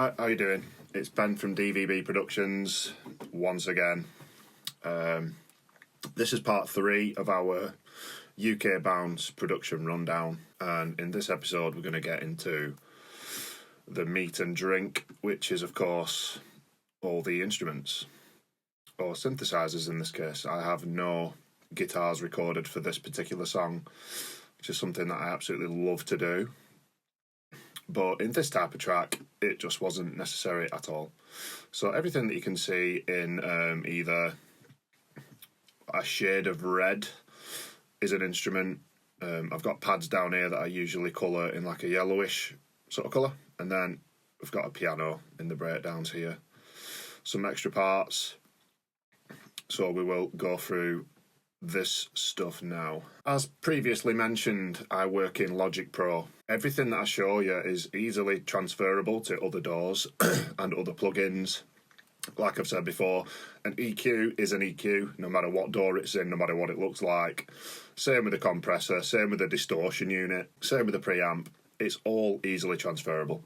Hi, how you doing? It's Ben from DVB Productions once again. This is part 3 of our UK Bounce production rundown, and in this episode we're going to get into the meat and drink, which is of course all the instruments, or synthesizers in this case. I have no guitars recorded for this particular song, which is something that I absolutely love to do. But in this type of track, it just wasn't necessary at all. So everything that you can see in either a shade of red is an instrument. I've got pads down here that I usually colour in like a yellowish sort of colour. And then we've got a piano in the breakdowns here. Some extra parts. So we will go through this stuff now. As previously mentioned, I work in Logic Pro. Everything that I show you is easily transferable to other DAWs and other plugins. Like I've said before, an EQ is an EQ, no matter what DAW it's in, no matter what it looks like. Same with the compressor, same with the distortion unit, same with the preamp. It's all easily transferable.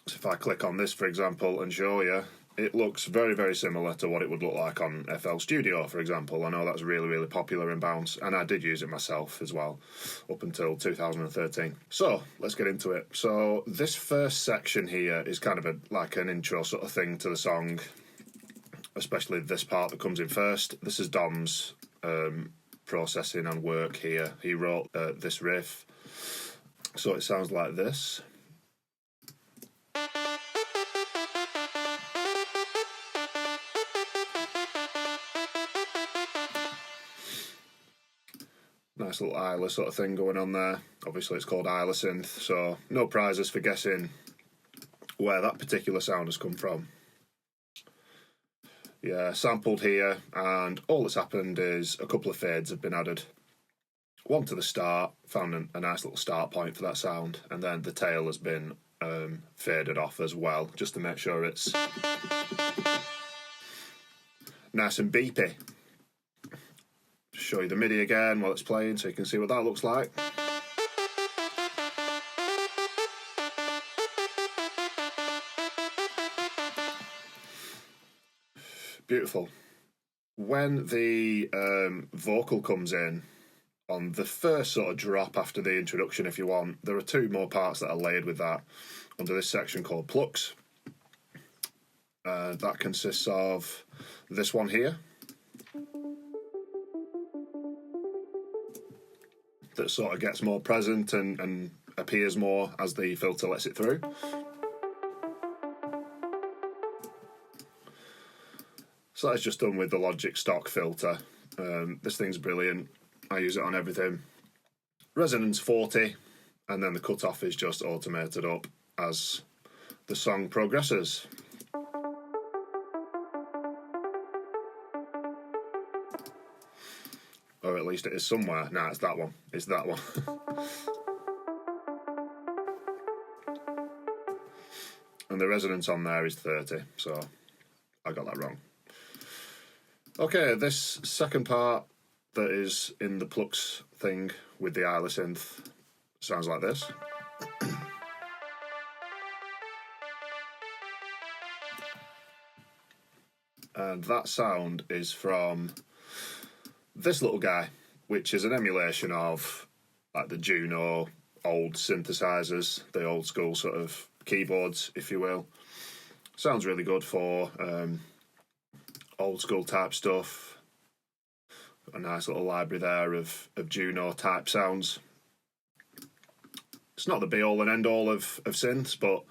So if I click on this, for example, and show you, it looks very, very similar to what it would look like on FL Studio, for example. I know that's really, really popular in Bounce, and I did use it myself as well, up until 2013. So, let's get into it. So, this first section here is kind of like an intro sort of thing to the song, especially this part that comes in first. This is Dom's processing and work here. He wrote this riff. So, it sounds like this. Nice little Isla sort of thing going on there. Obviously it's called Isla Synth, so no prizes for guessing where that particular sound has come from. Yeah, sampled here, and all that's happened is a couple of fades have been added. One to the start, found a nice little start point for that sound, and then the tail has been faded off as well, just to make sure it's nice and beepy. Show you the MIDI again while it's playing so you can see what that looks like. Beautiful. When the vocal comes in on the first sort of drop after the introduction, if you want, there are 2 more parts that are layered with that under this section called Plucks. That consists of this one here, that sort of gets more present and appears more as the filter lets it through. So that's just done with the Logic stock filter. This thing's brilliant. I use it on everything. Resonance 40, and then the cutoff is just automated up as the song progresses. Or at least it is somewhere. Nah, it's that one. It's that one. And the resonance on there is 30, so I got that wrong. Okay, this second part that is in the Plucks thing with the Isla Synth sounds like this. And that sound is from this little guy, which is an emulation of like the Juno old synthesizers, the old school sort of keyboards, if you will. Sounds really good for old school type stuff. A nice little library there of Juno type sounds. It's not the be all and end all of synths, but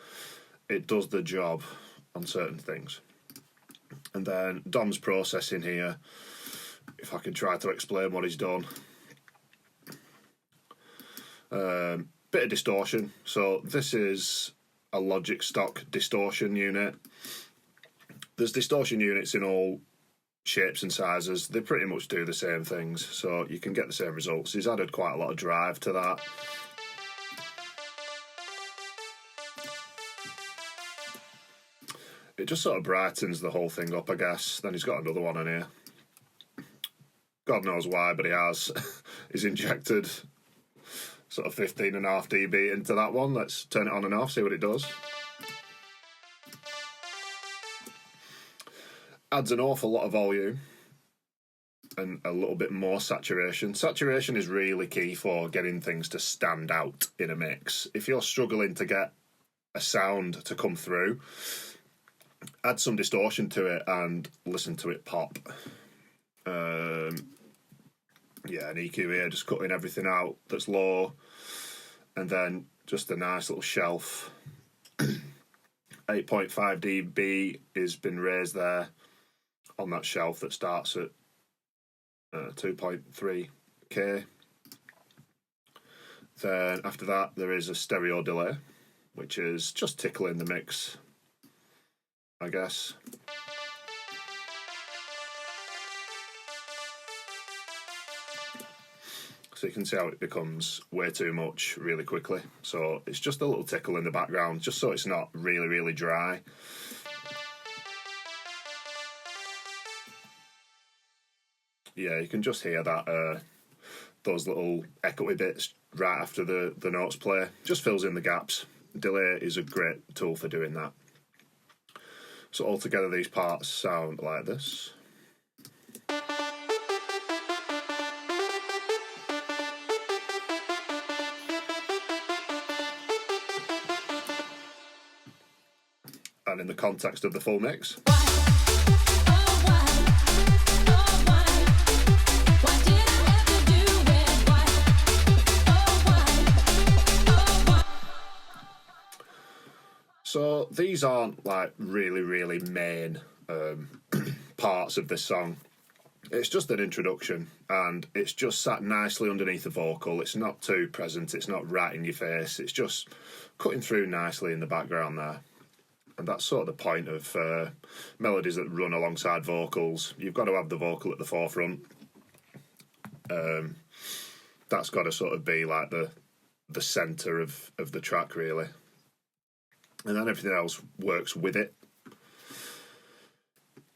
it does the job on certain things. And then Dom's processing here, if I can try to explain what he's done. Bit of distortion. So this is a Logic stock distortion unit. There's distortion units in all shapes and sizes. They pretty much do the same things, so you can get the same results. He's added quite a lot of drive to that. It just sort of brightens the whole thing up, I guess. Then he's got another one in here. God knows why, but he has. He's injected sort of 15.5 dB into that one. Let's turn it on and off, see what it does. adds an awful lot of volume and a little bit more saturation. Saturation is really key for getting things to stand out in a mix. If you're struggling to get a sound to come through, add some distortion to it and listen to it pop. An EQ here, just cutting everything out that's low, and then just a nice little shelf. 8.5 dB has been raised there on that shelf that starts at 2.3K. Then after that there is a stereo delay, which is just tickling the mix, I guess. So you can see how it becomes way too much really quickly. So it's just a little tickle in the background, just so it's not really, really dry. Yeah, you can just hear that those little echoey bits right after the notes play. Just fills in the gaps. Delay is a great tool for doing that. So altogether these parts sound like this. And in the context of the full mix. So these aren't like really, really main parts of this song. It's just an introduction, and it's just sat nicely underneath the vocal. It's not too present, it's not right in your face, it's just cutting through nicely in the background there. And that's sort of the point of melodies that run alongside vocals. You've got to have the vocal at the forefront. That's got to sort of be like the centre of the track, really. And then everything else works with it.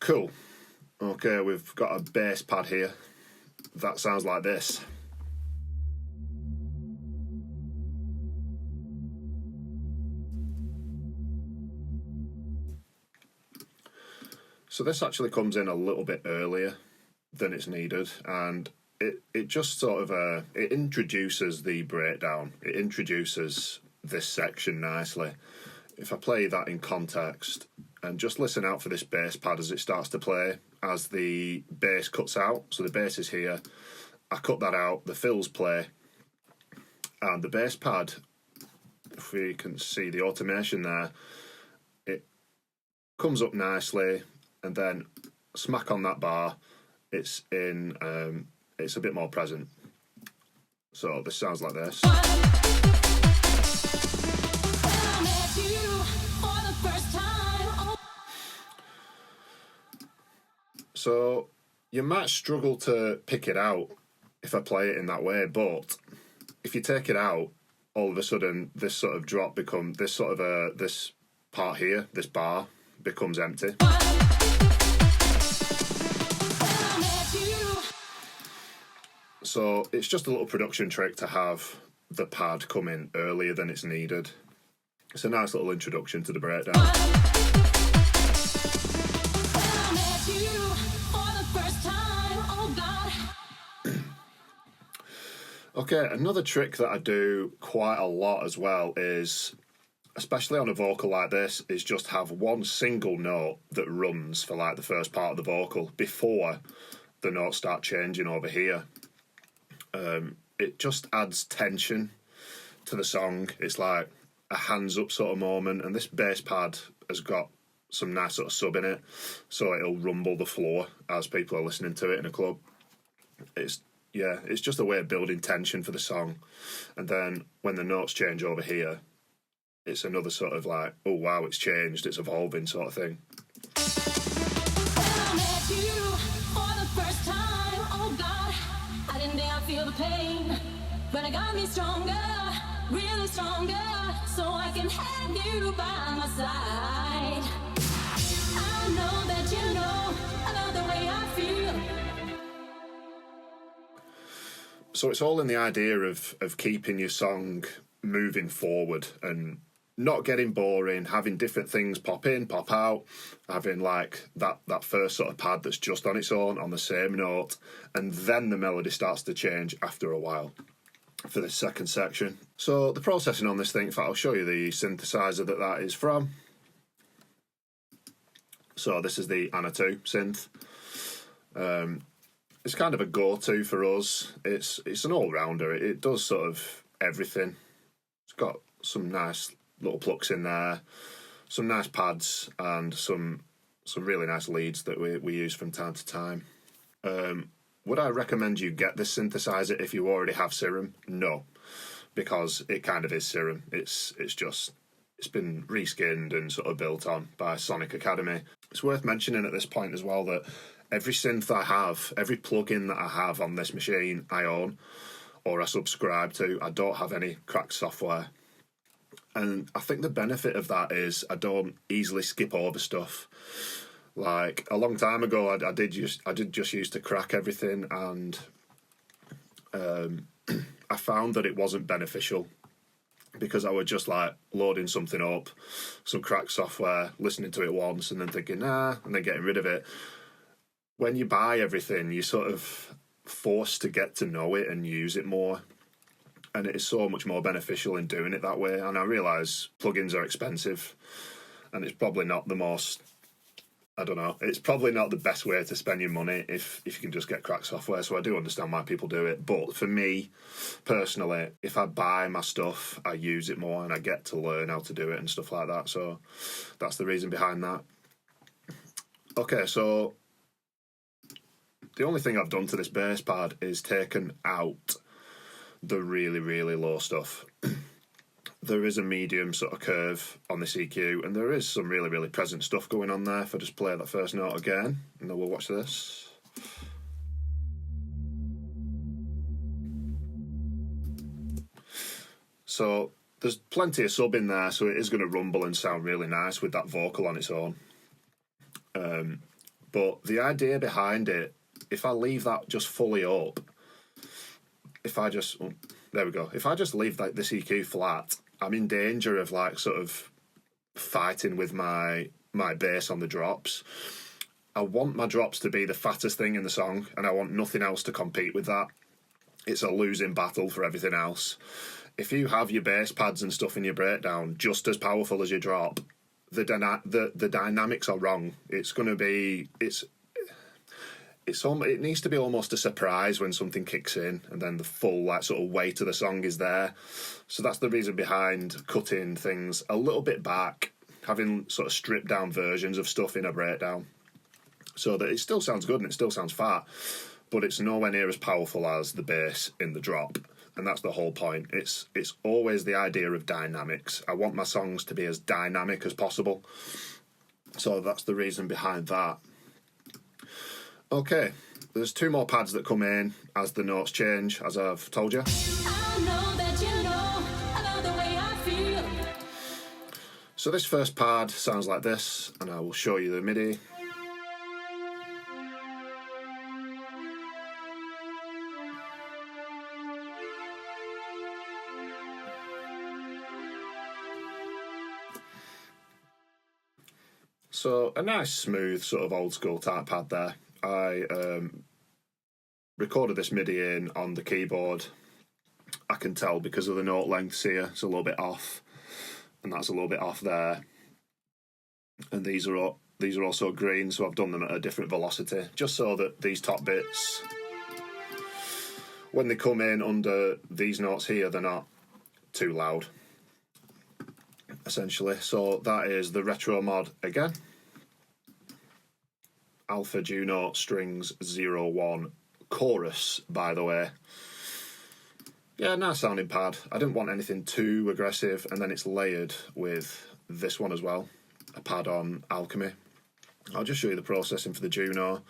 Cool. Okay, we've got a bass pad here. That sounds like this. So this actually comes in a little bit earlier than it's needed, and it just sort of it introduces the breakdown. It introduces this section nicely. If I play that in context and just listen out for this bass pad as it starts to play, as the bass cuts out, so the bass is here, I cut that out, the fills play, and the bass pad, if we can see the automation there, it comes up nicely, and then smack on that bar, it's in, it's a bit more present. So this sounds like this. So you might struggle to pick it out if I play it in that way, but if you take it out, all of a sudden this sort of drop becomes this sort of this part here, this bar becomes empty. So it's just a little production trick to have the pad come in earlier than it's needed. It's a nice little introduction to the breakdown. Okay, another trick that I do quite a lot as well is, especially on a vocal like this, is just have one single note that runs for like the first part of the vocal before the notes start changing over here. It just adds tension to the song. It's like a hands up sort of moment, and this bass pad has got some nice sort of sub in it, so it'll rumble the floor as people are listening to it in a club. It's just a way of building tension for the song. And then when the notes change over here, it's another sort of like, oh wow, it's changed, it's evolving sort of thing. I met you for the first time, oh God, I didn't dare feel the pain, but it got me stronger, really stronger, so I can have you by my side. I know that you know about the way I feel. So it's all in the idea of keeping your song moving forward and not getting boring, having different things pop in, pop out, having like that first sort of pad that's just on its own on the same note, and then the melody starts to change after a while for the second section. So the processing on this thing, in fact, I'll show you the synthesizer that is from. So this is the Ana 2 synth. It's kind of a go-to for us. It's an all-rounder. It does sort of everything. It's got some nice little plucks in there, some nice pads, and some really nice leads that we use from time to time. Would I recommend you get this synthesizer if you already have Serum? No, because it kind of is Serum. It's been reskinned and sort of built on by Sonic Academy. It's worth mentioning at this point as well that every synth I have, every plugin that I have on this machine, I own or I subscribe to. I don't have any cracked software. And I think the benefit of that is I don't easily skip over stuff. Like a long time ago, I did just used to crack everything, and I found that it wasn't beneficial because I was just like loading something up, some cracked software, listening to it once, and then thinking and then getting rid of it. When you buy everything, you're sort of forced to get to know it and use it more. And it is so much more beneficial in doing it that way. And I realise plugins are expensive, and it's probably not the most, I don't know, it's probably not the best way to spend your money if you can just get cracked software. So I do understand why people do it. But for me, personally, if I buy my stuff, I use it more and I get to learn how to do it and stuff like that. So that's the reason behind that. Okay, so the only thing I've done to this bass pad is taken out the really, really low stuff. There is a medium sort of curve on this EQ, and there is some really, really present stuff going on there. If I just play that first note again, and then we'll watch this. So there's plenty of sub in there, so it is going to rumble and sound really nice with that vocal on its own. But the idea behind it, if I leave that just fully up, if I just leave like this EQ flat, I'm in danger of like sort of fighting with my bass on the drops. I want my drops to be the fattest thing in the song, and I want nothing else to compete with that. It's a losing battle for everything else. If you have your bass pads and stuff in your breakdown just as powerful as your drop, the dynamics are wrong. It's going to be it needs to be almost a surprise when something kicks in, and then the full like sort of weight of the song is there. So that's the reason behind cutting things a little bit back, having sort of stripped down versions of stuff in a breakdown, so that it still sounds good and it still sounds fat, but it's nowhere near as powerful as the bass in the drop. And that's the whole point. It's always the idea of dynamics. I want my songs to be as dynamic as possible. So that's the reason behind that. Okay, there's two more pads that come in as the notes change, as I've told you. I know that you know, I know the way I feel. So this first pad sounds like this, and I will show you the MIDI. So a nice, smooth, sort of old school type pad there. I recorded this MIDI in on the keyboard. I can tell because of the note lengths here, it's a little bit off, and that's a little bit off there. And these are also green, so I've done them at a different velocity, just so that these top bits, when they come in under these notes here, they're not too loud, essentially. So that is the retro mod again. Alpha Juno Strings 01 chorus, by the way. Yeah, nice sounding pad. I didn't want anything too aggressive, and then it's layered with this one as well, a pad on Alchemy. I'll just show you the processing for the Juno.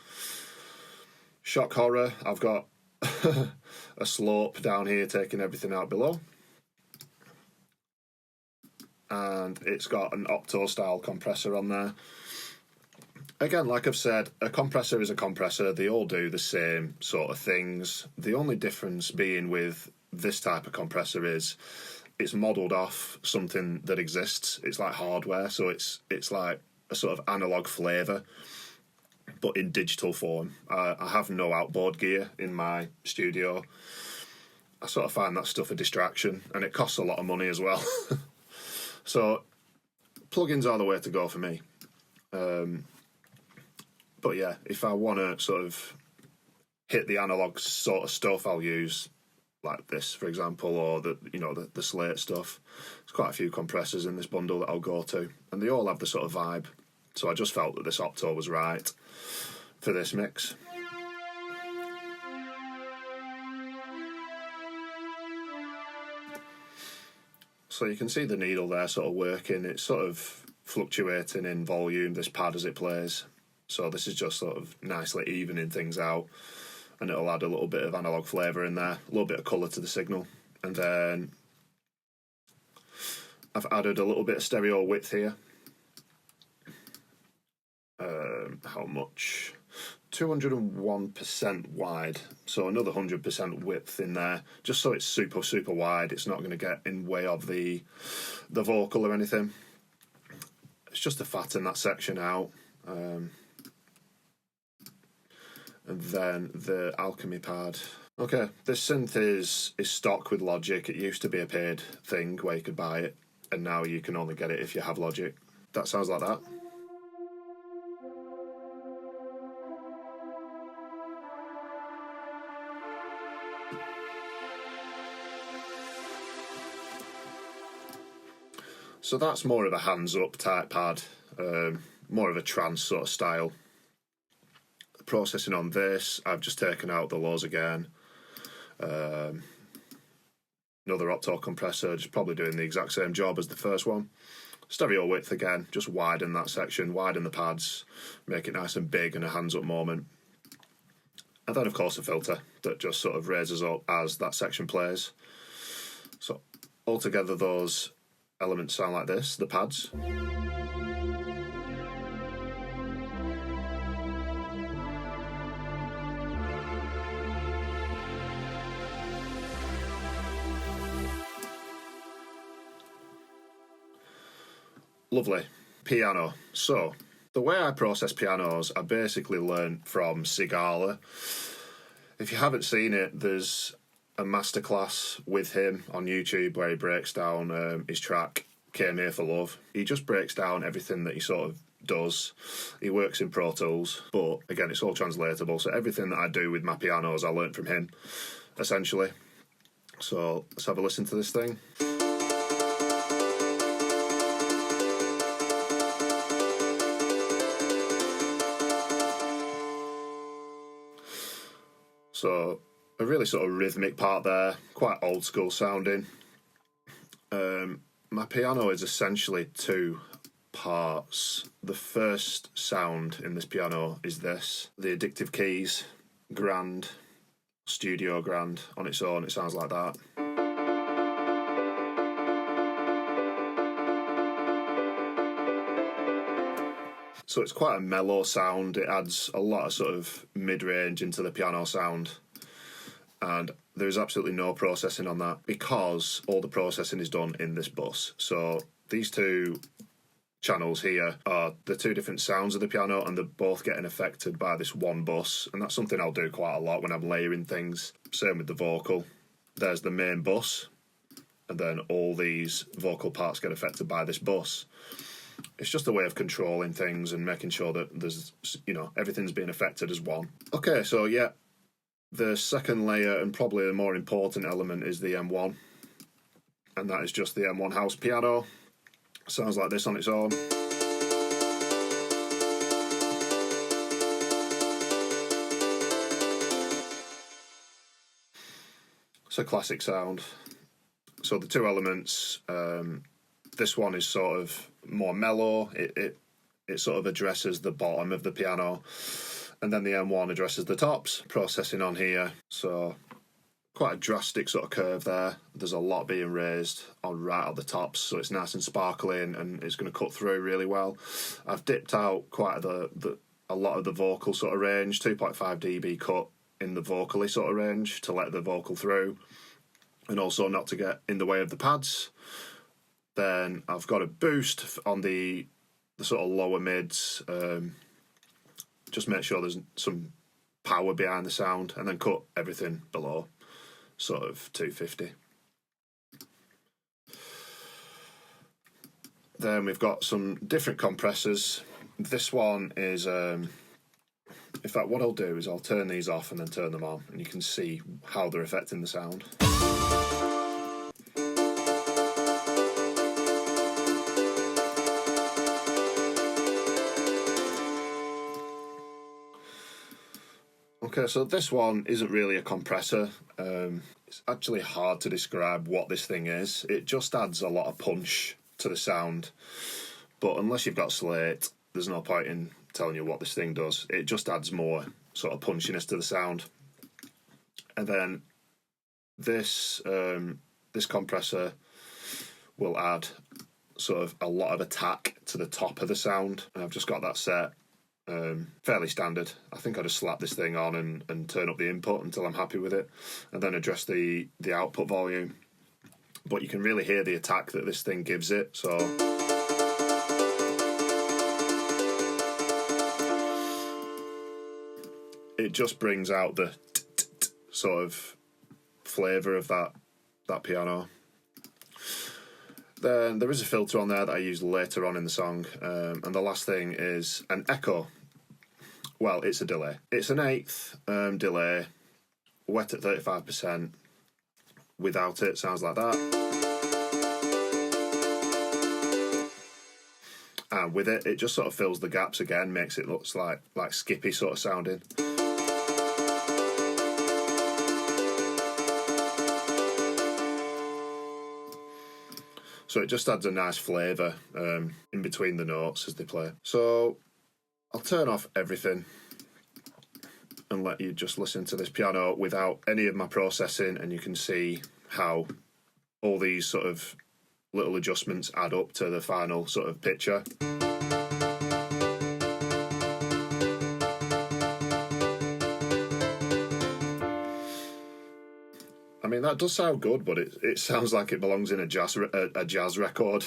Shock horror, I've got a slope down here taking everything out below. And it's got an Opto style compressor on there. Again, like I've said, a compressor is a compressor. They all do the same sort of things. The only difference being with this type of compressor is it's modelled off something that exists. It's like hardware, so it's like a sort of analog flavour, but in digital form. I have no outboard gear in my studio. I sort of find that stuff a distraction, and it costs a lot of money as well. So plugins are the way to go for me. But yeah, if I want to sort of hit the analog sort of stuff, I'll use like this, for example, or the Slate stuff. There's quite a few compressors in this bundle that I'll go to, and they all have the sort of vibe. So I just felt that this Opto was right for this mix. So you can see the needle there sort of working. It's sort of fluctuating in volume, this pad, as it plays. So this is just sort of nicely evening things out, and it'll add a little bit of analog flavour in there, a little bit of colour to the signal. And then I've added a little bit of stereo width here. How much? 201% wide, so another 100% width in there, just so it's super, super wide. It's not going to get in way of the vocal or anything. It's just to fatten that section out. And then the Alchemy pad. Okay, this synth is stock with Logic. It used to be a paid thing where you could buy it, and now you can only get it if you have Logic. That sounds like that. So that's more of a hands-up type pad, more of a trance sort of style. Processing on this, I've just taken out the lows again. Another Opto compressor, just probably doing the exact same job as the first one. Stereo width again, just widen that section, widen the pads, make it nice and big in a hands-up moment. And then, of course, a filter that just sort of raises up as that section plays. So altogether, those elements sound like this, the pads. Lovely. Piano. So, the way I process pianos, I basically learned from Sigala. If you haven't seen it, there's a masterclass with him on YouTube where he breaks down his track Came Here for Love. He just breaks down everything that he sort of does. He works in Pro Tools, but again, it's all translatable, so everything that I do with my pianos I learned from him, essentially. So let's have a listen to this thing. So a really sort of rhythmic part there, quite old school sounding. My piano is essentially two parts. The first sound in this piano is this. The Addictive Keys, Grand, Studio Grand on its own, it sounds like that. So it's quite a mellow sound. It adds a lot of sort of mid-range into the piano sound. And there's absolutely no processing on that because all the processing is done in this bus. So these two channels here are the two different sounds of the piano, and they're both getting affected by this one bus. And that's something I'll do quite a lot when I'm layering things. Same with the vocal. There's the main bus, and then all these vocal parts get affected by this bus. It's just a way of controlling things and making sure that there's, everything's being affected as one. Okay, so yeah, the second layer and probably the more important element is the M1, and that is just the M1 house piano. Sounds like this on its own. It's a classic sound. So the two elements, this one is sort of more mellow. It sort of addresses the bottom of the piano, and then the M1 addresses the tops, processing on here. So quite a drastic sort of curve there. There's a lot being raised on right at the tops, so it's nice and sparkly, and it's going to cut through really well. I've dipped out quite a lot of the vocal sort of range, 2.5 dB cut in the vocally sort of range to let the vocal through. and also not to get in the way of the pads. Then I've got a boost on the sort of lower mids, just make sure there's some power behind the sound, and then cut everything below sort of 250. Then we've got some different compressors. This one is, in fact, what I'll do is I'll turn these off and then turn them on, and you can see how they're affecting the sound. Okay, so this one isn't really a compressor. It's actually hard to describe what this thing is. It just adds a lot of punch to the sound. But unless you've got Slate, there's no point in telling you what this thing does. It just adds more sort of punchiness to the sound. And then this this compressor will add sort of a lot of attack to the top of the sound. And I've just got that set. Fairly standard. I think I just slap this thing on and turn up the input until I'm happy with it, and then adjust the output volume. But you can really hear the attack that this thing gives it. So it just brings out the sort of flavour of that piano. Then there is a filter on there that I use later on in the song, and the last thing is an echo. Well, it's a delay. It's an 1/8 delay, wet at 35%. Without it, sounds like that. And with it, it just sort of fills the gaps again, makes it look like skippy sort of sounding. So it just adds a nice flavour in between the notes as they play. So I'll turn off everything and let you just listen to this piano without any of my processing, and you can see how all these sort of little adjustments add up to the final sort of picture. I mean, that does sound good, but it sounds like it belongs in a jazz record.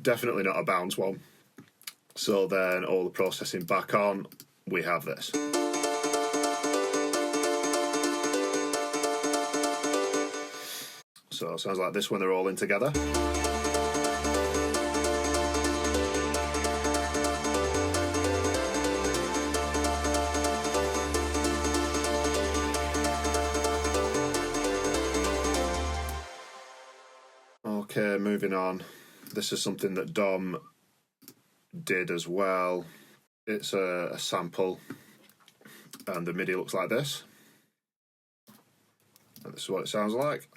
Definitely not a bounce one. So then all the processing back on, we have this. So it sounds like this when they're all in together. Okay, moving on. This is something that Dom did as well. It's a sample, and the MIDI looks like this. And this is what it sounds like.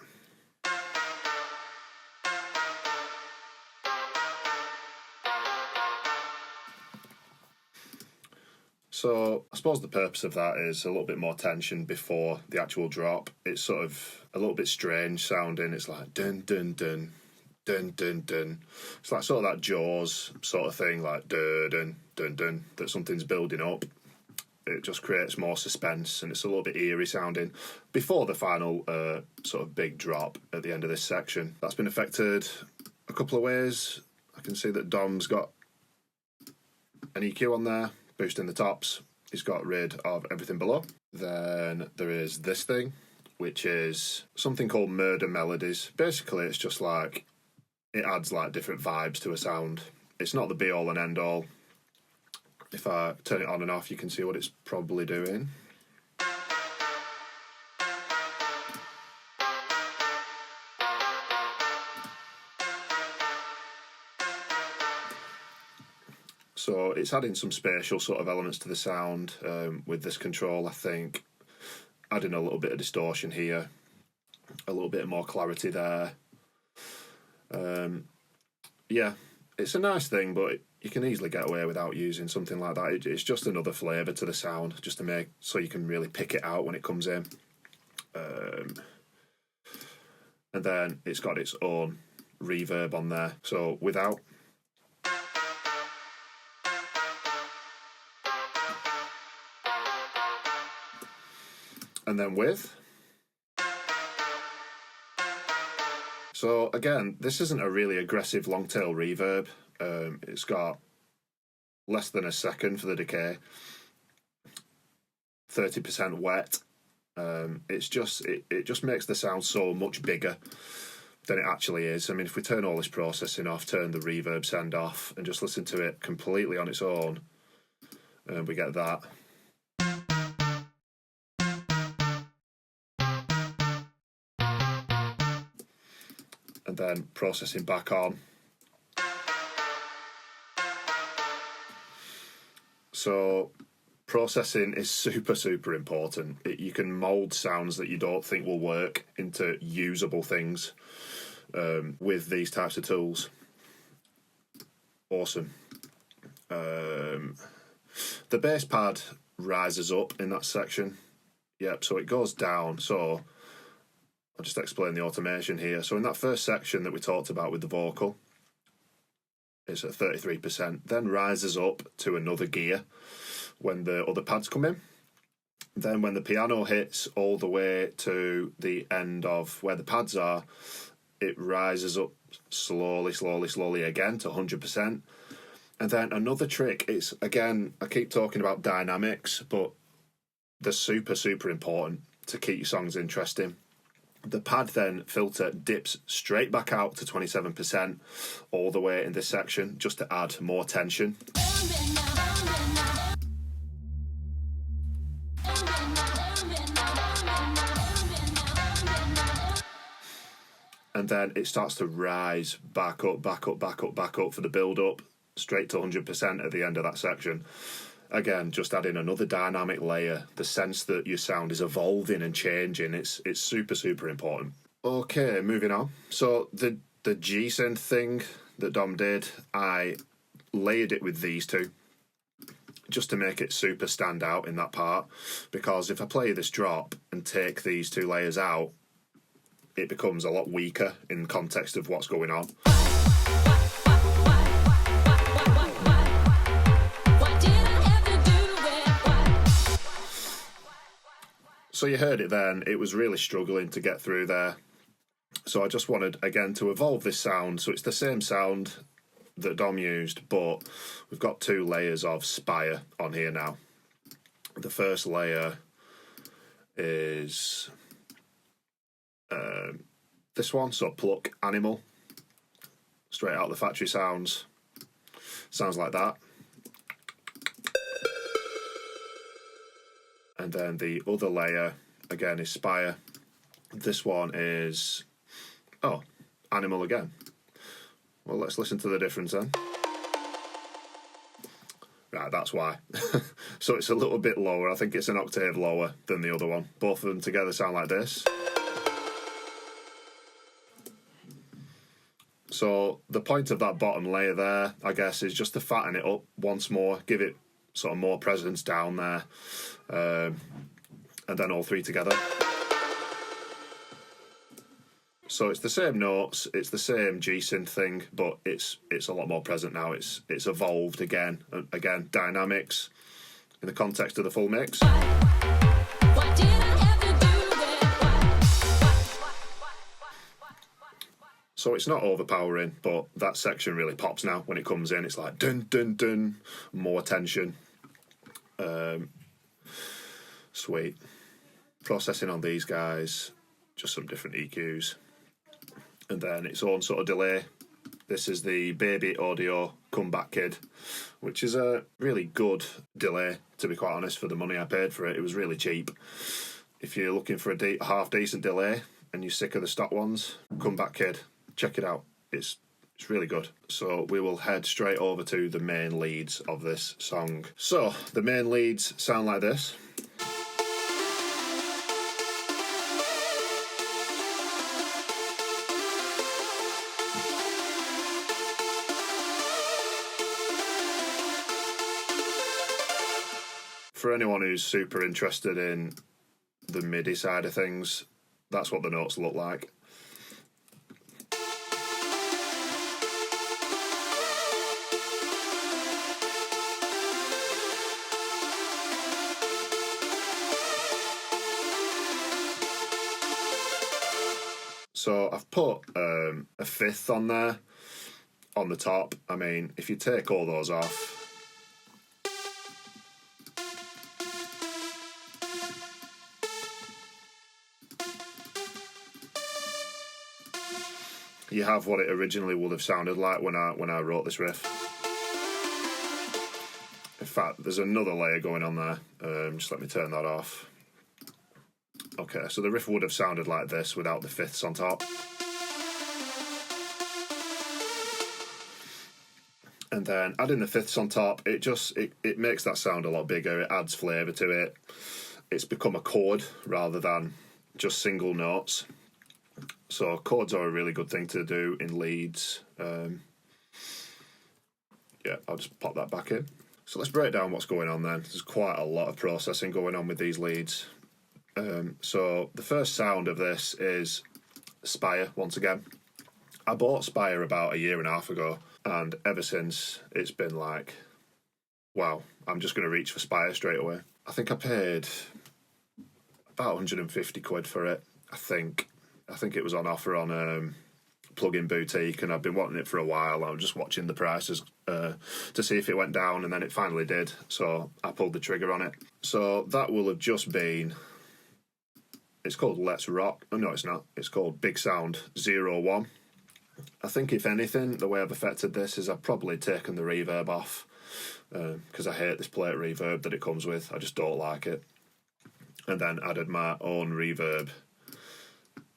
So I suppose the purpose of that is a little bit more tension before the actual drop. It's sort of a little bit strange sounding. It's like dun dun dun dun dun dun. It's like sort of that Jaws sort of thing, like dun dun dun dun, that something's building up. It just creates more suspense, and it's a little bit eerie sounding before the final sort of big drop at the end of this section. That's been affected a couple of ways. I can see that Dom's got an EQ on there, boosting the tops. He's got rid of everything below. Then there is this thing, which is something called Murder Melodies. Basically, it's just like, it adds like different vibes to a sound. It's not the be all and end all. If I turn it on and off, you can see what it's probably doing. So it's adding some spatial sort of elements to the sound with this control, I think. Adding a little bit of distortion here, a little bit more clarity there. Yeah, it's a nice thing, but you can easily get away without using something like that. It's just another flavour to the sound, just to make so you can really pick it out when it comes in. And then it's got its own reverb on there. So without. And then with. So again, this isn't a really aggressive long tail reverb. It's got less than a second for the decay, 30% wet. It just makes the sound so much bigger than it actually is. I mean, if we turn all this processing off, turn the reverb send off, and just listen to it completely on its own, we get that. And then processing back on. So processing is super important. You can mold sounds that you don't think will work into usable things with these types of tools. Awesome. The bass pad rises up in that section. Yep, so it goes down. So I'll just explain the automation here. So in that first section that we talked about with the vocal, it's at 33%, then rises up to another gear when the other pads come in. Then when the piano hits all the way to the end of where the pads are, it rises up slowly again to 100%. And then another trick, it's, again, I keep talking about dynamics, but they're super important to keep your songs interesting. The pad then filter dips straight back out to 27% all the way in this section just to add more tension. And then it starts to rise back up for the build up, straight to 100% at the end of that section. Again, just adding another dynamic layer, the sense that your sound is evolving and changing. It's super important. Okay, moving on. So the G-synth thing that Dom did, I layered it with these two just to make it super stand out in that part, because if I play this drop and take these two layers out, it becomes a lot weaker in context of what's going on. So you heard it then, it was really struggling to get through there. So I just wanted, again, to evolve this sound. So it's the same sound that Dom used, but we've got two layers of spire on here now. The first layer is this one, so Pluck Animal. Straight out the factory sounds. Sounds like that. And then the other layer, again, is Spire. This one is, Animal again. Well, let's listen to the difference then. Right, that's why. So it's a little bit lower. I think it's an octave lower than the other one. Both of them together sound like this. So the point of that bottom layer there, I guess, is just to fatten it up once more, give it sort of more presence down there, and then all three together. So it's the same notes, it's the same G-synth thing, but it's a lot more present now. It's evolved again. Again, dynamics in the context of the full mix. So it's not overpowering, but that section really pops now when it comes in. It's like dun dun dun, more tension. Sweet. Processing on these guys, just some different EQs. And then its own sort of delay. This is the Baby Audio Comeback Kid, which is a really good delay, to be quite honest, for the money I paid for it. It was really cheap. If you're looking for a half-decent delay and you're sick of the stock ones, Comeback Kid, check it out. It's really good. So we will head straight over to the main leads of this song. So the main leads sound like this. For anyone who's super interested in the MIDI side of things, that's what the notes look like. So I've put a fifth on there, on the top. I mean, if you take all those off, you have what it originally would have sounded like when I wrote this riff. In fact, there's another layer going on there. Just let me turn that off. Okay, so the riff would have sounded like this without the fifths on top. And then adding the fifths on top, it makes that sound a lot bigger. It adds flavour to it. It's become a chord rather than just single notes. So chords are a really good thing to do in leads. Yeah, I'll just pop that back in. So let's break down what's going on then. There's quite a lot of processing going on with these leads. So the first sound of this is Spire once again. I bought Spire about 1.5 years ago, and ever since it's been like, wow, I'm just going to reach for Spire straight away. I think I paid about 150 quid for it. I think it was on offer on Plug-in Boutique, and I've been wanting it for a while. I was just watching the prices to see if it went down, and then it finally did, so I pulled the trigger on it. So that will have just been, it's called Let's Rock. Oh, no, it's not. It's called Big Sound 01. I think, if anything, the way I've affected this is I've probably taken the reverb off, because I hate this plate reverb that it comes with. I just don't like it. And then added my own reverb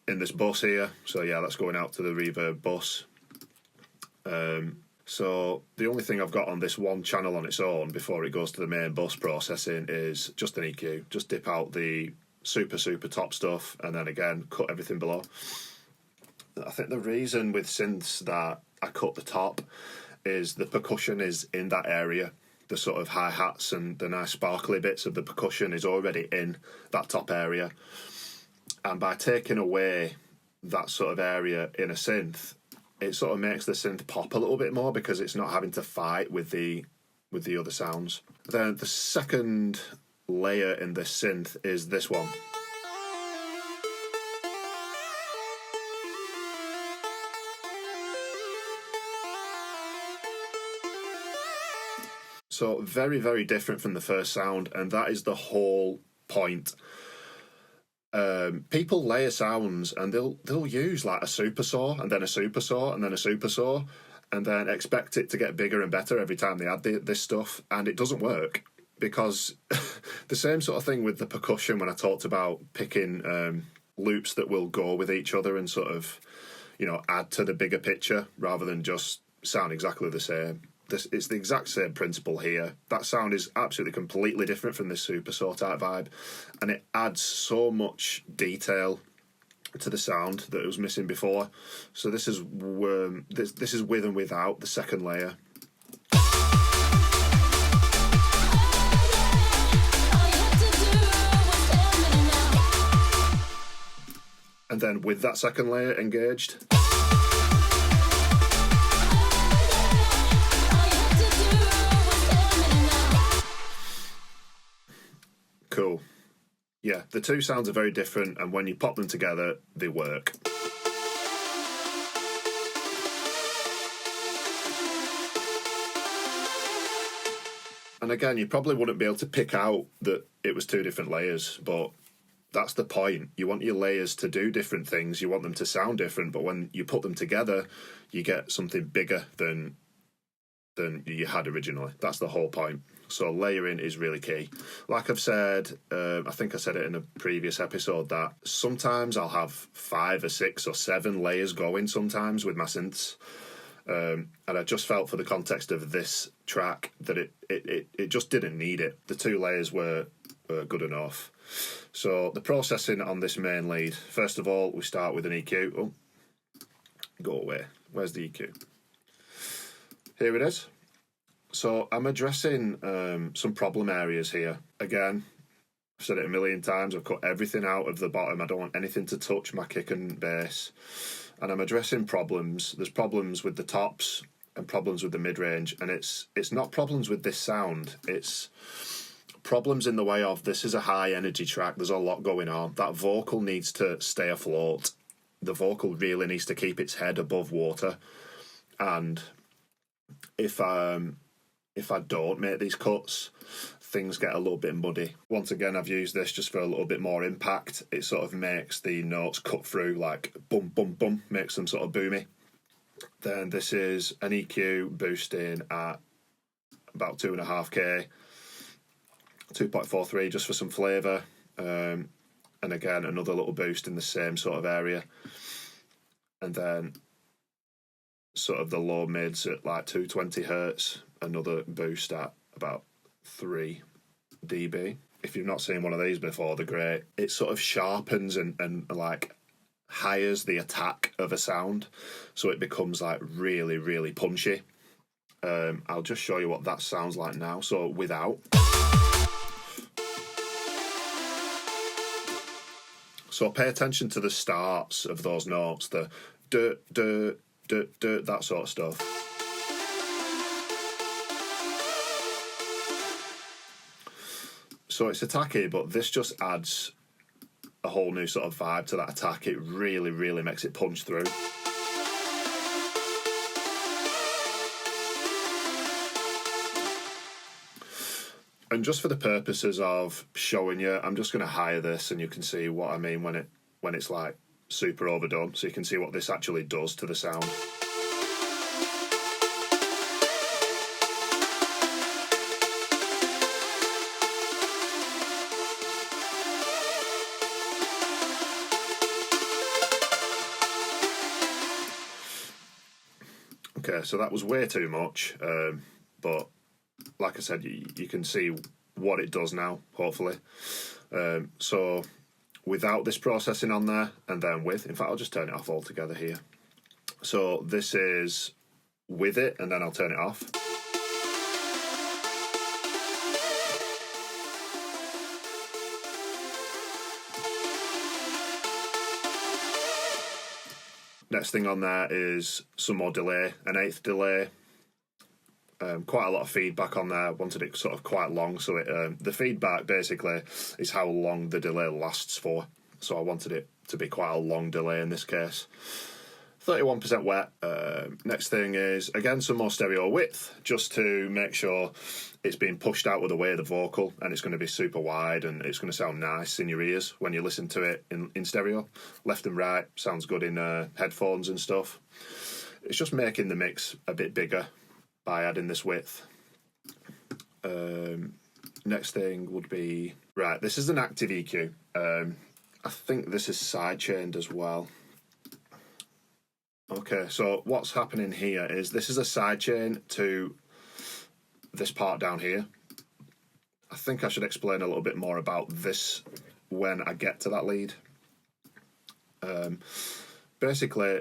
in this bus here. So yeah, that's going out to the reverb bus. So the only thing I've got on this one channel on its own before it goes to the main bus processing is just an EQ. Just dip out the super top stuff, and then again cut everything below. I think the reason with synths that I cut the top is the percussion is in that area. The sort of hi-hats and the nice sparkly bits of the percussion is already in that top area. And by taking away that sort of area in a synth, it sort of makes the synth pop a little bit more because it's not having to fight with the other sounds. Then the second layer in this synth is this one. So very, very different from the first sound, and that is the whole point. People layer sounds and they'll use like a super saw and then a super saw and then a super saw and then expect it to get bigger and better every time they add this stuff, and it doesn't work because the same sort of thing with the percussion when I talked about picking loops that will go with each other and sort of, you know, add to the bigger picture rather than just sound exactly the same. It's the exact same principle here. That sound is absolutely completely different from this super saw type vibe, and it adds so much detail to the sound that it was missing before. So this is this is with and without the second layer. And then with that second layer engaged. Cool. Yeah, the two sounds are very different, and when you pop them together, they work. And again, you probably wouldn't be able to pick out that it was two different layers, but that's the point. You want your layers to do different things, you want them to sound different, but when you put them together, you get something bigger than you had originally. That's the whole point. So layering is really key. Like I've said, I think I said it in a previous episode, that sometimes I'll have 5 or 6 or 7 layers going sometimes with my synths. And I just felt for the context of this track that it just didn't need it. The 2 layers were good enough. So the processing on this main lead, first of all, we start with an EQ. Oh, go away. Where's the EQ? Here it is. So I'm addressing some problem areas here. Again, I've said it a million times, I've cut everything out of the bottom. I don't want anything to touch my kick and bass. And I'm addressing problems. There's problems with the tops and problems with the mid-range. And it's not problems with this sound. It's problems in the way of, this is a high energy track. There's a lot going on. That vocal needs to stay afloat. the vocal really needs to keep its head above water, and if I don't make these cuts, things get a little bit muddy. Once again, I've used this just for a little bit more impact. It sort of makes the notes cut through, like bum bum bum, makes them sort of boomy. Then this is an EQ boosting at about 2.5K, 2.43 just for some flavour, and again another little boost in the same sort of area, and then sort of the low mids at like 220 hertz, another boost at about 3 dB. If you've not seen one of these before, they're great. It sort of sharpens and like hires the attack of a sound, so it becomes like really, really punchy. I'll just show you what that sounds like now. So without. So pay attention to the starts of those notes, the duh, duh, duh, duh, that sort of stuff. So it's attacky, but this just adds a whole new sort of vibe to that attack. It really, really makes it punch through. And just for the purposes of showing you, I'm just going to hire this, and you can see what I mean when it's like super overdone, so you can see what this actually does to the sound. Okay, so that was way too much, but like I said, you can see what it does now, hopefully. So without this processing on there, and then with, in fact, I'll just turn it off altogether here. So this is with it, and then I'll turn it off. Next thing on there is some more delay, an eighth delay. Quite a lot of feedback on there. Wanted it sort of quite long, so the feedback basically is how long the delay lasts for. So I wanted it to be quite a long delay in this case. 31% wet. Next thing is again some more stereo width, just to make sure it's being pushed out of the way of the vocal, and it's going to be super wide, and it's going to sound nice in your ears when you listen to it in stereo. Left and right sounds good in headphones and stuff. It's just making the mix a bit bigger by adding this width. Next thing would be, right, this is an active EQ. I think this is sidechained as well. Okay, so what's happening here is this is a sidechain to this part down here. I think I should explain a little bit more about this when I get to that lead. Basically,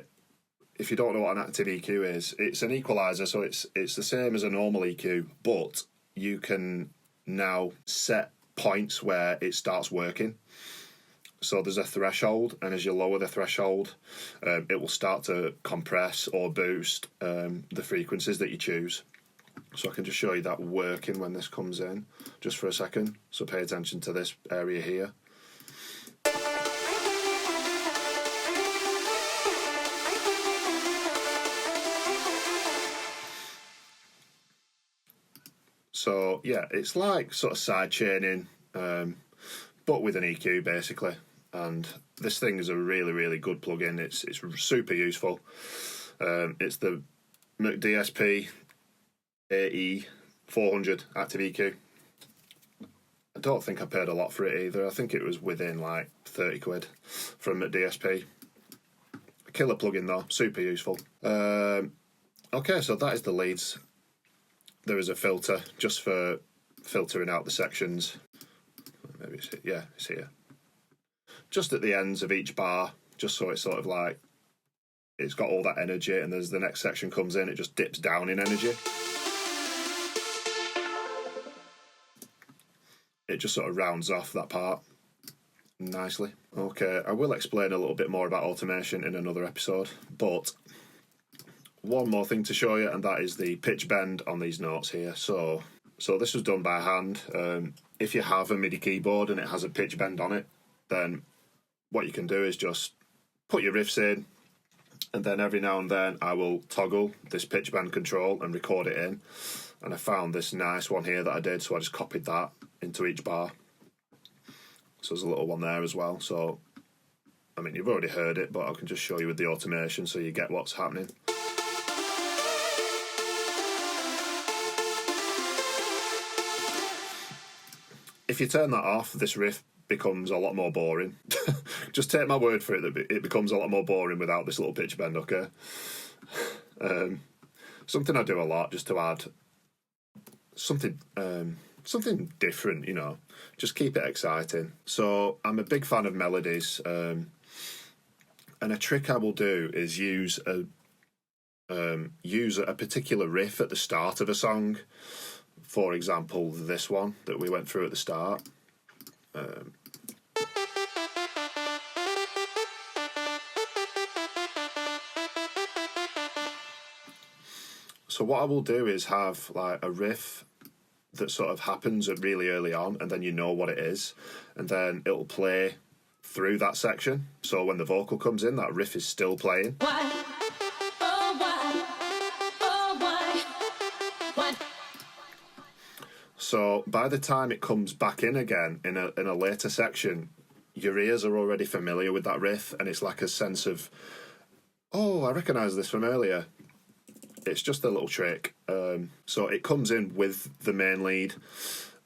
if you don't know what an active EQ is, it's an equalizer, so it's the same as a normal EQ, but you can now set points where it starts working. So there's a threshold, and as you lower the threshold, it will start to compress or boost the frequencies that you choose. So I can just show you that working when this comes in, just for a second. So pay attention to this area here. So yeah, it's like sort of side chaining, but with an EQ basically. And this thing is a really, really good plugin. It's super useful. It's the DSP AE 400 active EQ. I don't think I paid a lot for it either. I think it was within like 30 quid from DSP. A killer plugin though, super useful. Okay, so that is the leads. There is a filter just for filtering out the sections. Maybe it's here. Yeah, it's here. Just at the ends of each bar, just so it's sort of like, it's got all that energy, and as the next section comes in, it just dips down in energy. It just sort of rounds off that part nicely. Okay, I will explain a little bit more about automation in another episode, but one more thing to show you, and that is the pitch bend on these notes here. So this was done by hand. If you have a MIDI keyboard and it has a pitch bend on it, then what you can do is just put your riffs in, and then every now and then I will toggle this pitch bend control and record it in. And I found this nice one here that I did, so I just copied that into each bar. So there's a little one there as well. So, I mean, you've already heard it, but I can just show you with the automation so you get what's happening. If you turn that off, this riff becomes a lot more boring. Just take my word for it that it becomes a lot more boring without this little pitch bend, okay? Something I do a lot just to add something different, you know, just keep it exciting. So I'm a big fan of melodies, and a trick I will do is use a particular riff at the start of a song. For example, this one that we went through at the start. So what I will do is have like a riff that sort of happens at really early on, and then you know what it is, and then it'll play through that section. So when the vocal comes in, that riff is still playing. Why? Oh, why? Oh, why? Why? So by the time it comes back in again in a later section, your ears are already familiar with that riff, and it's like a sense of, oh, I recognise this from earlier. It's just a little trick. So it comes in with the main lead,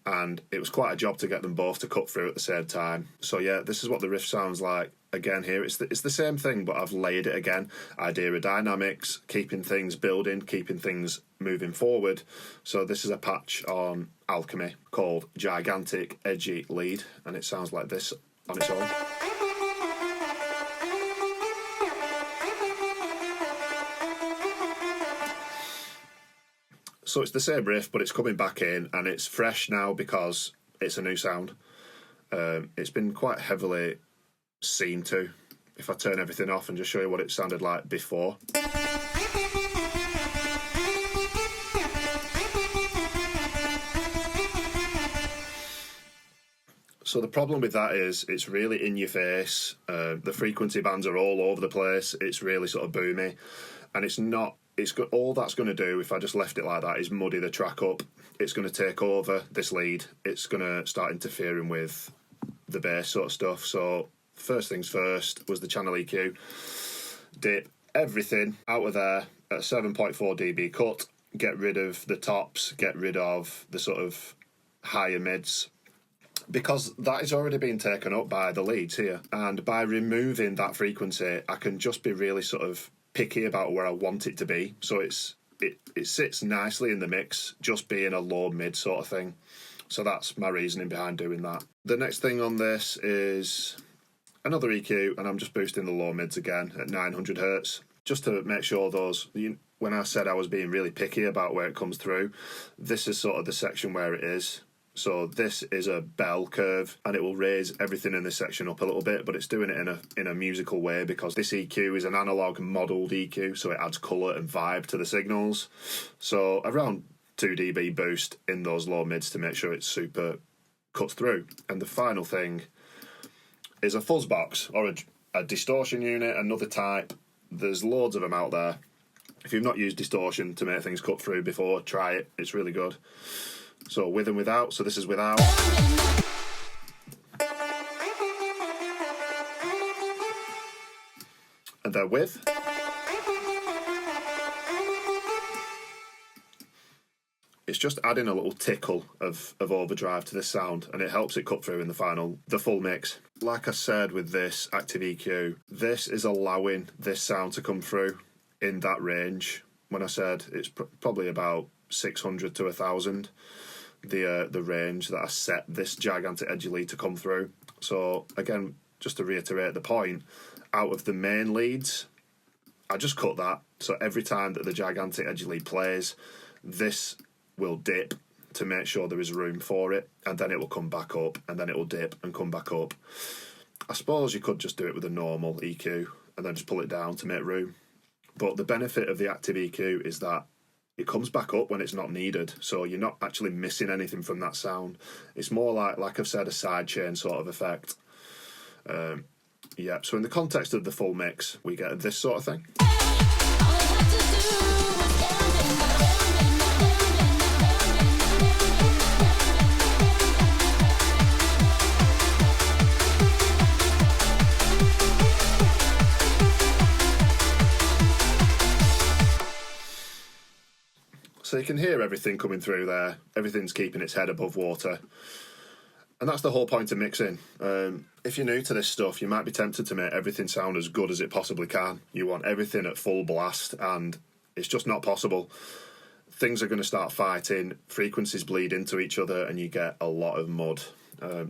and it was quite a job to get them both to cut through at the same time. So yeah, this is what the riff sounds like. Again here, it's the same thing, but I've layered it again. Idea of dynamics, keeping things building, keeping things moving forward. So this is a patch on Alchemy called Gigantic Edgy Lead, and it sounds like this on its own. So it's the same riff, but it's coming back in, and it's fresh now because it's a new sound. It's been quite heavily seen to. If I turn everything off and just show you what it sounded like before. So the problem with that is it's really in your face. The frequency bands are all over the place. It's really sort of boomy, and it's not. It's got all that's going to do if I just left it like that is muddy the track up. It's going to take over this lead. It's going to start interfering with the bass sort of stuff. So first things first was the channel EQ. Dip everything out of there at 7.4 dB cut. Get rid of the tops. Get rid of the sort of higher mids, because that is already being taken up by the leads here. And by removing that frequency, I can just be really sort of picky about where I want it to be. So it sits nicely in the mix, just being a low mid sort of thing. So that's my reasoning behind doing that. The next thing on this is another EQ, and I'm just boosting the low mids again at 900 hertz, just to make sure those, when I said I was being really picky about where it comes through, this is sort of the section where it is. So this is a bell curve, and it will raise everything in this section up a little bit, but it's doing it in a musical way, because this EQ is an analog modelled EQ, so it adds colour and vibe to the signals. So around 2 dB boost in those low mids to make sure it's super cuts through. And the final thing is a fuzz box, or a distortion unit, another type. There's loads of them out there. If you've not used distortion to make things cut through before, try it. It's really good. So with and without, so this is without. And then with. It's just adding a little tickle of overdrive to this sound, and it helps it cut through in the full mix. Like I said with this active EQ, this is allowing this sound to come through in that range. When I said it's probably about 600 to 1,000. The range that I set this gigantic edgy lead to come through. So again, just to reiterate the point, out of the main leads, I just cut that. So every time that the gigantic edgy lead plays, this will dip to make sure there is room for it, and then it will come back up, and then it will dip and come back up. I suppose you could just do it with a normal EQ and then just pull it down to make room. But the benefit of the active EQ is that it comes back up when it's not needed, so you're not actually missing anything from that sound. It's more like I've said, a sidechain sort of effect. Yep, so in the context of the full mix, we get this sort of thing. So you can hear everything coming through there. Everything's keeping its head above water. And that's the whole point of mixing. If you're new to this stuff, you might be tempted to make everything sound as good as it possibly can. You want everything at full blast, and it's just not possible. Things are going to start fighting, frequencies bleed into each other, and you get a lot of mud.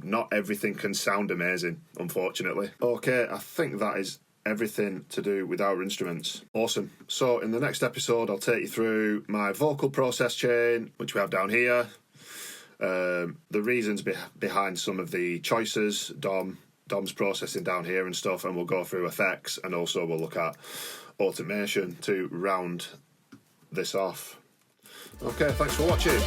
Not everything can sound amazing, unfortunately. Okay, I think that is everything to do with our instruments. Awesome. So in the next episode, I'll take you through my vocal process chain, which we have down here. The reasons behind some of the choices, Dom's processing down here and stuff, and we'll go through effects, and also we'll look at automation to round this off. Okay, thanks for watching.